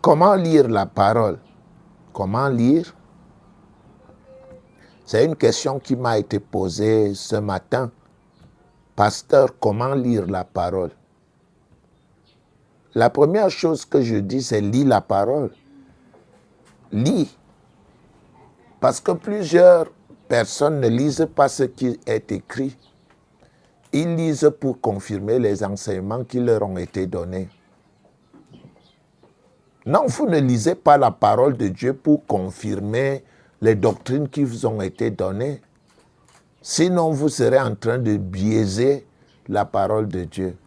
comment lire la parole? Comment lire? C'est une question qui m'a été posée ce matin. Pasteur, comment lire la parole? La première chose que je dis, c'est lis la parole. Lis. Parce que plusieurs personnes ne lisent pas ce qui est écrit. Ils lisent pour confirmer les enseignements qui leur ont été donnés. Non, vous ne lisez pas la parole de Dieu pour confirmer les doctrines qui vous ont été données. Sinon, vous serez en train de biaiser la parole de Dieu.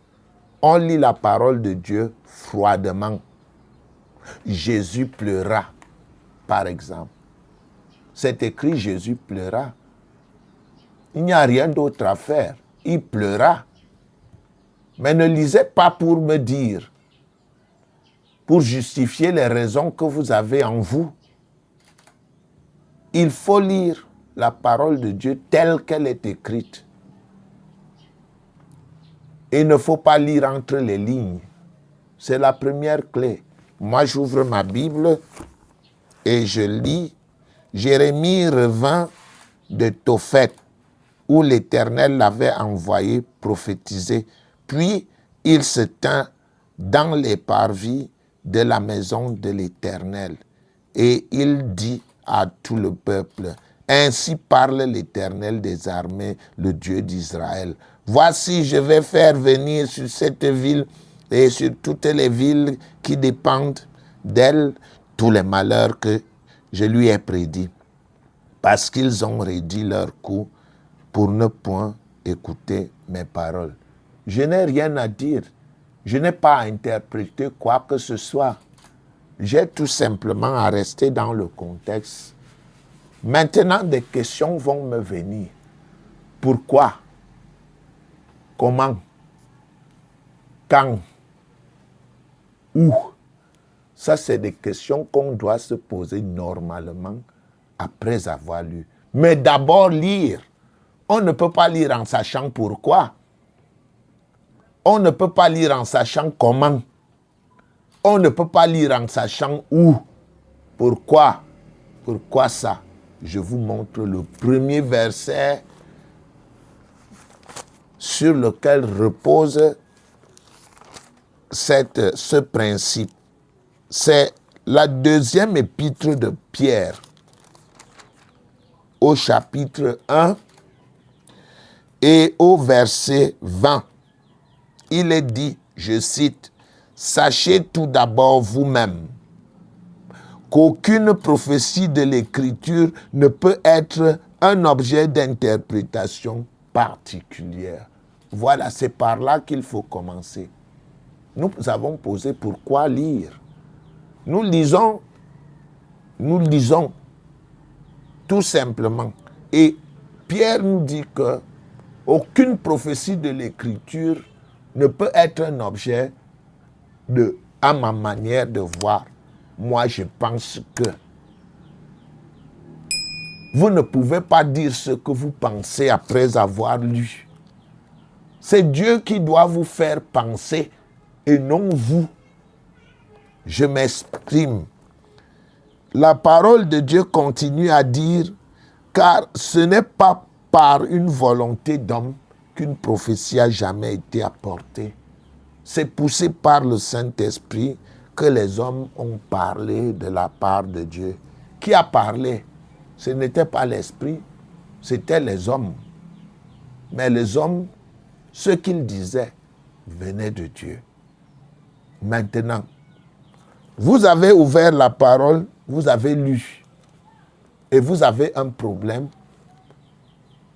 On lit la parole de Dieu froidement. Jésus pleura, par exemple. C'est écrit, Jésus pleura. Il n'y a rien d'autre à faire. Il pleura. Mais ne lisez pas pour me dire, pour justifier les raisons que vous avez en vous. Il faut lire la parole de Dieu telle qu'elle est écrite. Il ne faut pas lire entre les lignes. C'est la première clé. Moi, j'ouvre ma Bible et je lis. Jérémie revint de Tophet, où l'Éternel l'avait envoyé prophétiser. Puis, il se tint dans les parvis de la maison de l'Éternel. Et il dit à tout le peuple, ainsi parle l'Éternel des armées, le Dieu d'Israël. Voici, je vais faire venir sur cette ville et sur toutes les villes qui dépendent d'elle tous les malheurs que je lui ai prédits, parce qu'ils ont réduit leur cou pour ne point écouter mes paroles. Je n'ai rien à dire. Je n'ai pas à interpréter quoi que ce soit. J'ai tout simplement à rester dans le contexte. Maintenant, des questions vont me venir. Pourquoi? Comment? Quand? Où? Ça, c'est des questions qu'on doit se poser normalement après avoir lu. Mais d'abord lire. On ne peut pas lire en sachant pourquoi. On ne peut pas lire en sachant comment. On ne peut pas lire en sachant où. Pourquoi? Pourquoi ça? Je vous montre le premier verset sur lequel repose ce principe. C'est la deuxième épître de Pierre, au chapitre 1 et au verset 20. Il est dit, je cite, « Sachez tout d'abord vous-même qu'aucune prophétie de l'Écriture ne peut être un objet d'interprétation particulière. » Voilà, c'est par là qu'il faut commencer. Nous avons posé pourquoi lire. Nous lisons tout simplement. Et Pierre nous dit que aucune prophétie de l'Écriture ne peut être un objet à ma manière de voir. Moi, je pense que vous ne pouvez pas dire ce que vous pensez après avoir lu. C'est Dieu qui doit vous faire penser et non vous. Je m'exprime. La parole de Dieu continue à dire, car ce n'est pas par une volonté d'homme qu'une prophétie a jamais été apportée. C'est poussé par le Saint-Esprit que les hommes ont parlé de la part de Dieu. Qui a parlé? Ce n'était pas l'Esprit, c'était les hommes. Mais les hommes, ce qu'ils disaient, venait de Dieu. Maintenant, vous avez ouvert la parole, vous avez lu, et vous avez un problème,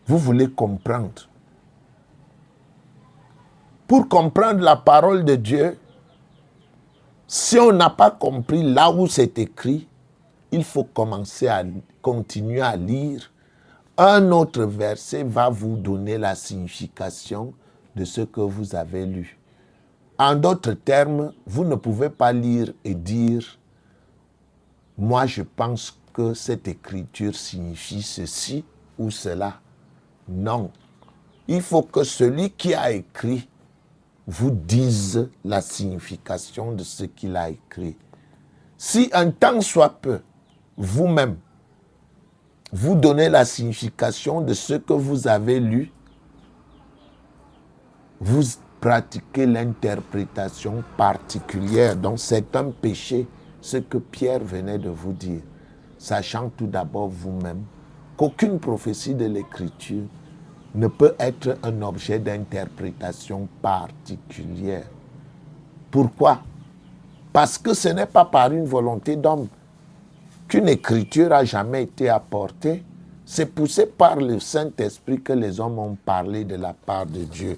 vous voulez comprendre. Pour comprendre la parole de Dieu, si on n'a pas compris là où c'est écrit, il faut continuer à lire. Un autre verset va vous donner la signification de ce que vous avez lu. En d'autres termes, vous ne pouvez pas lire et dire « Moi, je pense que cette écriture signifie ceci ou cela. » Non. Il faut que celui qui a écrit vous dise la signification de ce qu'il a écrit. Si un tant soit peu, vous-même, vous donnez la signification de ce que vous avez lu, vous pratiquez l'interprétation particulière. Donc c'est un péché, ce que Pierre venait de vous dire, sachant tout d'abord vous-même qu'aucune prophétie de l'Écriture ne peut être un objet d'interprétation particulière. Pourquoi? Parce que ce n'est pas par une volonté d'homme qu'une écriture a jamais été apportée. C'est poussé par le Saint-Esprit que les hommes ont parlé de la part de Dieu.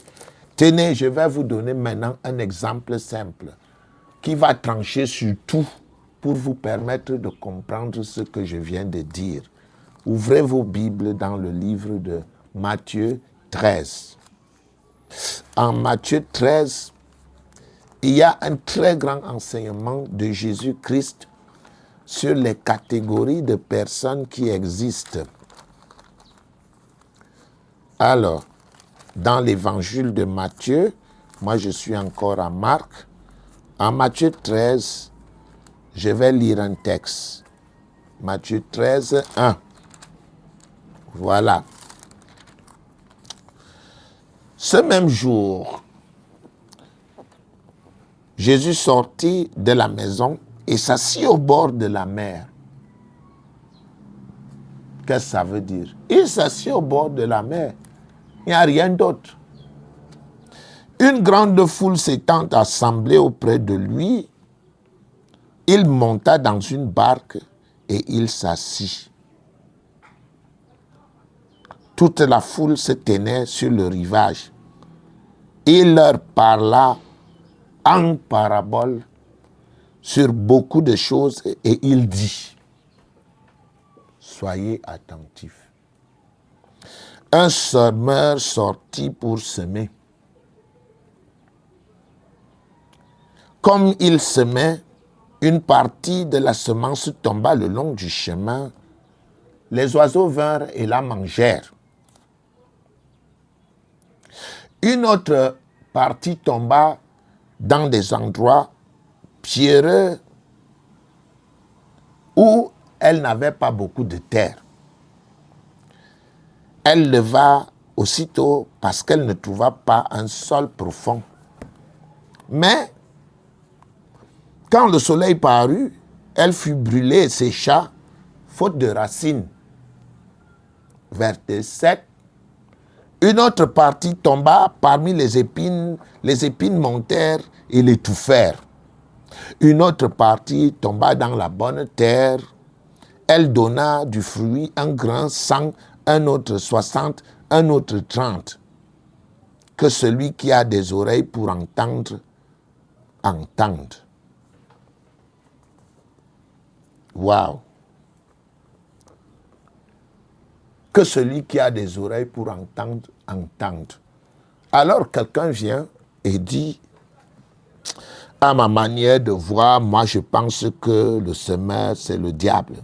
Tenez, je vais vous donner maintenant un exemple simple qui va trancher sur tout pour vous permettre de comprendre ce que je viens de dire. Ouvrez vos Bibles dans le livre de Matthieu 13. En Matthieu 13, il y a un très grand enseignement de Jésus-Christ sur les catégories de personnes qui existent. Alors, dans l'évangile de Matthieu, moi je suis encore à Marc, en Matthieu 13, je vais lire un texte. Matthieu 13, 1. Voilà. Ce même jour, Jésus sortit de la maison et s'assit au bord de la mer. Qu'est-ce que ça veut dire? Il s'assit au bord de la mer. Il n'y a rien d'autre. Une grande foule s'étant assemblée auprès de lui, il monta dans une barque et il s'assit. Toute la foule se tenait sur le rivage. Il leur parla en parabole sur beaucoup de choses et il dit, soyez attentifs. Un semeur sortit pour semer. Comme il semait, une partie de la semence tomba le long du chemin. Les oiseaux vinrent et la mangèrent. Une autre partie tomba dans des endroits pierreux où elle n'avait pas beaucoup de terre. Elle leva aussitôt parce qu'elle ne trouva pas un sol profond. Mais quand le soleil parut, elle fut brûlée et sécha, faute de racines. Verset 7. Une autre partie tomba parmi les épines montèrent et l'étouffèrent. Une autre partie tomba dans la bonne terre. Elle donna du fruit, un grand 100, un autre 60, un autre 30. Que celui qui a des oreilles pour entendre, entende. Waouh! Que celui qui a des oreilles pour entendre, entende. Alors quelqu'un vient et dit, à ma manière de voir, moi je pense que le semeur c'est le diable.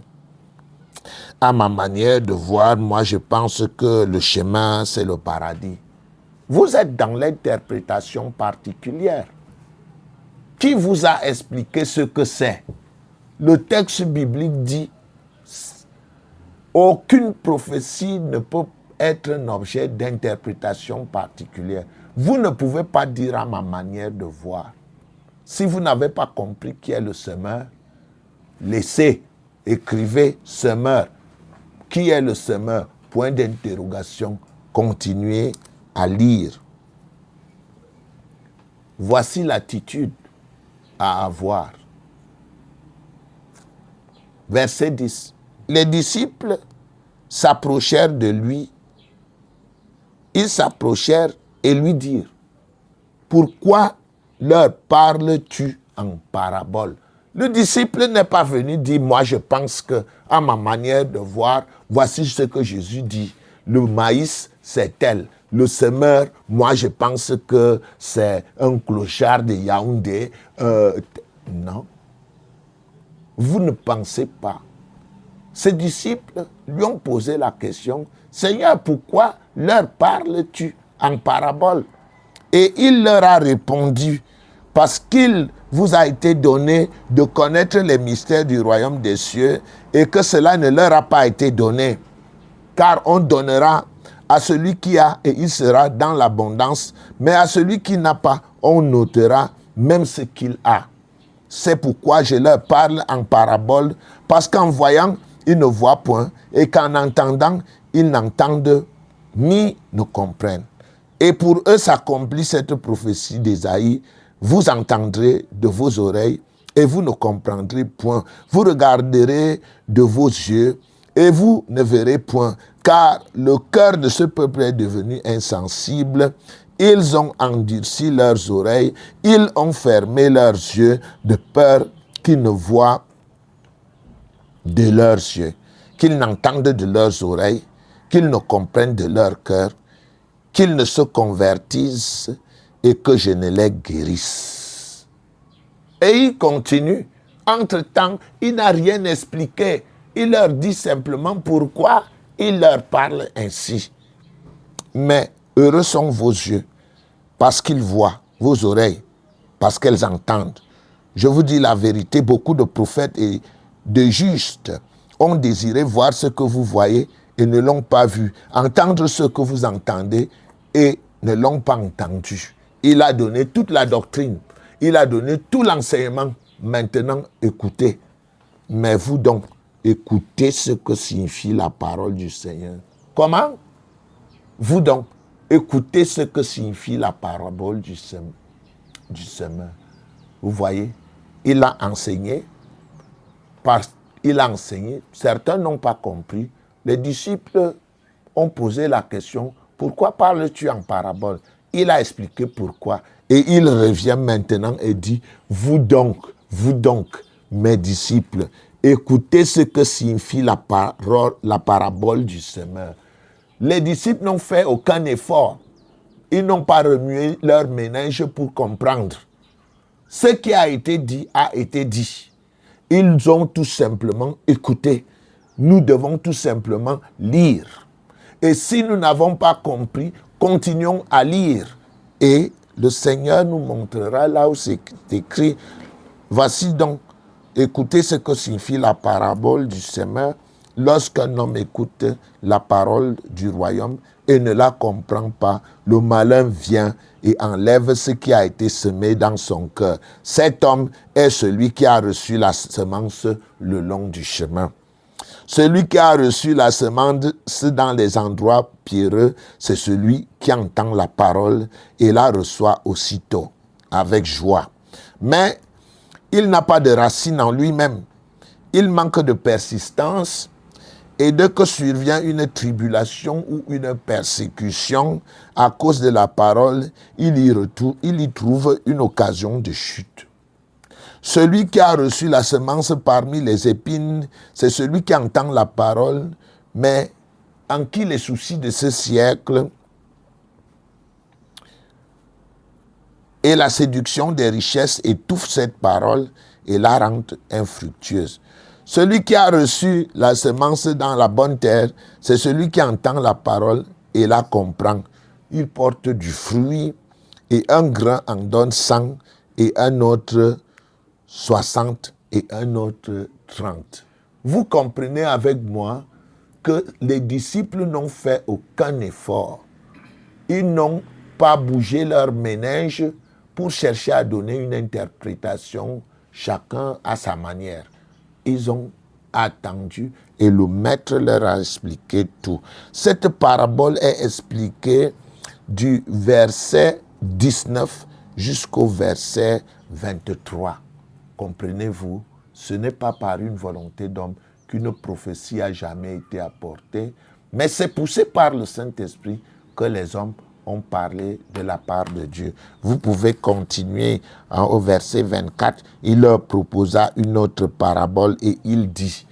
À ma manière de voir, moi je pense que le chemin c'est le paradis. Vous êtes dans l'interprétation particulière. Qui vous a expliqué ce que c'est? Le texte biblique dit, aucune prophétie ne peut être un objet d'interprétation particulière. Vous ne pouvez pas dire à ma manière de voir. Si vous n'avez pas compris qui est le semeur, laissez, écrivez semeur. Qui est le semeur? Point d'interrogation. Continuez à lire. Voici l'attitude à avoir. Verset 10. Les disciples s'approchèrent de lui. Ils s'approchèrent et lui dirent, pourquoi leur parles-tu en parabole? Le disciple n'est pas venu dire, moi je pense que, à ma manière de voir, voici ce que Jésus dit. Le maïs, c'est tel. Le semeur, moi je pense que c'est un clochard de Yaoundé. Non. Vous ne pensez pas. Ses disciples lui ont posé la question, Seigneur, pourquoi leur parles-tu en parabole? Et il leur a répondu, parce qu'ils vous a été donné de connaître les mystères du royaume des cieux et que cela ne leur a pas été donné. Car on donnera à celui qui a et il sera dans l'abondance, mais à celui qui n'a pas, on notera même ce qu'il a. C'est pourquoi je leur parle en parabole, parce qu'en voyant, ils ne voient point, et qu'en entendant, ils n'entendent ni ne comprennent. Et pour eux s'accomplit cette prophétie d'Ésaïe, vous entendrez de vos oreilles et vous ne comprendrez point. Vous regarderez de vos yeux et vous ne verrez point, car le cœur de ce peuple est devenu insensible. Ils ont endurci leurs oreilles, ils ont fermé leurs yeux de peur qu'ils ne voient de leurs yeux, qu'ils n'entendent de leurs oreilles, qu'ils ne comprennent de leur cœur, qu'ils ne se convertissent et que je ne les guérisse. Et il continue. Entre-temps, il n'a rien expliqué. Il leur dit simplement pourquoi il leur parle ainsi. Mais heureux sont vos yeux, parce qu'ils voient, vos oreilles, parce qu'elles entendent. Je vous dis la vérité, beaucoup de prophètes et de justes ont désiré voir ce que vous voyez et ne l'ont pas vu, entendre ce que vous entendez et ne l'ont pas entendu. Il a donné toute la doctrine, il a donné tout l'enseignement. Maintenant, écoutez. Mais vous donc, écoutez ce que signifie la parole du Seigneur. Comment? Vous donc, écoutez ce que signifie la parabole du semeur. Vous voyez, il a enseigné, certains n'ont pas compris. Les disciples ont posé la question, pourquoi parles-tu en parabole? Il a expliqué pourquoi. Et il revient maintenant et dit, vous donc, mes disciples, écoutez ce que signifie la parabole du semeur. Les disciples n'ont fait aucun effort. Ils n'ont pas remué leur méninge pour comprendre. Ce qui a été dit a été dit. Ils ont tout simplement écouté. Nous devons tout simplement lire. Et si nous n'avons pas compris, continuons à lire. Et le Seigneur nous montrera là où c'est écrit. Voici donc, écoutez ce que signifie la parabole du semeur. Lorsqu'un homme écoute la parole du royaume et ne la comprend pas, le malin vient et enlève ce qui a été semé dans son cœur. Cet homme est celui qui a reçu la semence le long du chemin. Celui qui a reçu la semence dans les endroits pierreux, c'est celui qui entend la parole et la reçoit aussitôt, avec joie. Mais il n'a pas de racine en lui-même. Il manque de persistance. Et dès que survient une tribulation ou une persécution à cause de la parole, il y trouve une occasion de chute. Celui qui a reçu la semence parmi les épines, c'est celui qui entend la parole, mais en qui les soucis de ce siècle et la séduction des richesses étouffent cette parole et la rendent infructueuse. Celui qui a reçu la semence dans la bonne terre, c'est celui qui entend la parole et la comprend. Il porte du fruit et un grain en donne 100 et un autre 60 et un autre 30. Vous comprenez avec moi que les disciples n'ont fait aucun effort. Ils n'ont pas bougé leur méninge pour chercher à donner une interprétation, chacun à sa manière. Ils ont attendu et le maître leur a expliqué tout. Cette parabole est expliquée du verset 19 jusqu'au verset 23. Comprenez-vous, ce n'est pas par une volonté d'homme qu'une prophétie a jamais été apportée, mais c'est poussé par le Saint-Esprit que les hommes ont parlé de la part de Dieu. Vous pouvez continuer au verset 24. Il leur proposa une autre parabole et il dit,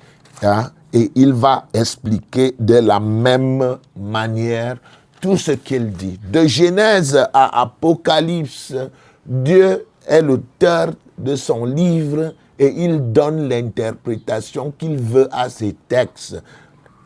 et il va expliquer de la même manière tout ce qu'il dit. De Genèse à Apocalypse, Dieu est l'auteur de son livre et il donne l'interprétation qu'il veut à ses textes.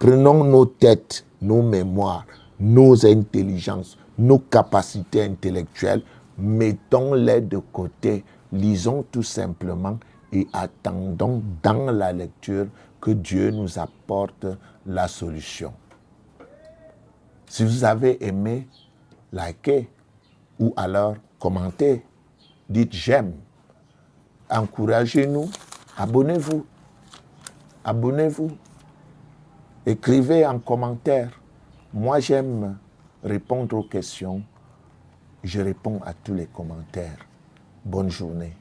Prenons nos têtes, nos mémoires, nos intelligences, nos capacités intellectuelles, mettons-les de côté Lisons tout simplement et attendons dans la lecture que Dieu nous apporte la solution. Si vous avez aimé, likez ou alors commentez, dites j'aime, encouragez-nous, abonnez-vous, écrivez en commentaire. Moi j'aime répondre aux questions, je réponds à tous les commentaires. Bonne journée.